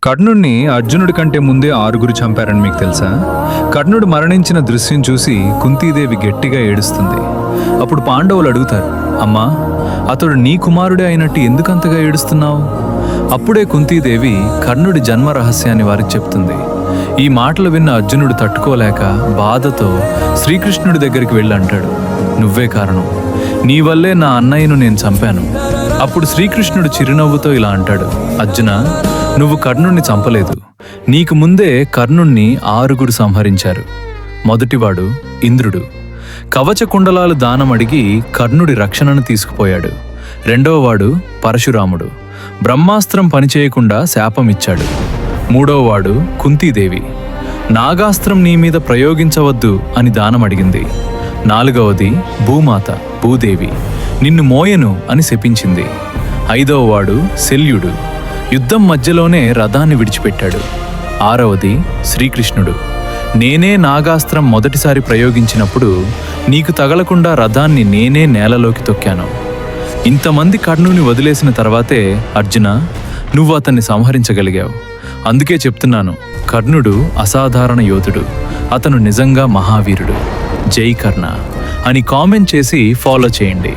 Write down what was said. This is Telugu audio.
కర్ణుడిని అర్జునుడి కంటే ముందే 6 చంపారని మీకు తెలుసా? కర్ణుడు మరణించిన దృశ్యం చూసి కుంతీదేవి గట్టిగా ఏడుస్తుంది. అప్పుడు పాండవులు అడుగుతారు, అమ్మా, అతడు నీ కుమారుడే అయినట్టు ఎందుకంతగా ఏడుస్తున్నావు? అప్పుడే కుంతీదేవి కర్ణుడి జన్మ రహస్యాన్ని వారికి చెప్తుంది. ఈ మాటలు విన్న అర్జునుడు తట్టుకోలేక బాధతో శ్రీకృష్ణుడి దగ్గరికి వెళ్ళి అంటాడు, నువ్వే కారణం, నీ వల్లే నా అన్నయ్యను నేను చంపాను. అప్పుడు శ్రీకృష్ణుడు చిరునవ్వుతో ఇలా అంటాడు, అర్జున, నువ్వు కర్ణుణ్ణి చంపలేదు. నీకు ముందే కర్ణుణ్ణి 6 సంహరించారు. మొదటివాడు ఇంద్రుడు, కవచ కుండలాలు దానం అడిగి కర్ణుడి రక్షణను తీసుకుపోయాడు. రెండవవాడు పరశురాముడు, బ్రహ్మాస్త్రం పనిచేయకుండా శాపమిచ్చాడు. మూడవవాడు కుంతీదేవి, నాగాస్త్రం నీ మీద ప్రయోగించవద్దు అని దానం అడిగింది. నాలుగవది భూమాత భూదేవి, నిన్ను మోయను అని శపించింది. ఐదవవాడు శల్యుడు, యుద్ధం మధ్యలోనే రథాన్ని విడిచిపెట్టాడు. ఆరవది శ్రీకృష్ణుడు, నేనే నాగాస్త్రం మొదటిసారి ప్రయోగించినప్పుడు నీకు తగలకుండా రథాన్ని నేనే నేలలోకి తొక్కాను. ఇంతమంది కర్ణుని వదిలేసిన తర్వాతే అర్జున, నువ్వు అతన్ని సంహరించగలిగావు. అందుకే చెప్తున్నాను, కర్ణుడు అసాధారణ యోధుడు, అతను నిజంగా మహావీరుడు. జై కర్ణ అని కామెంట్ చేసి ఫాలో చేయండి.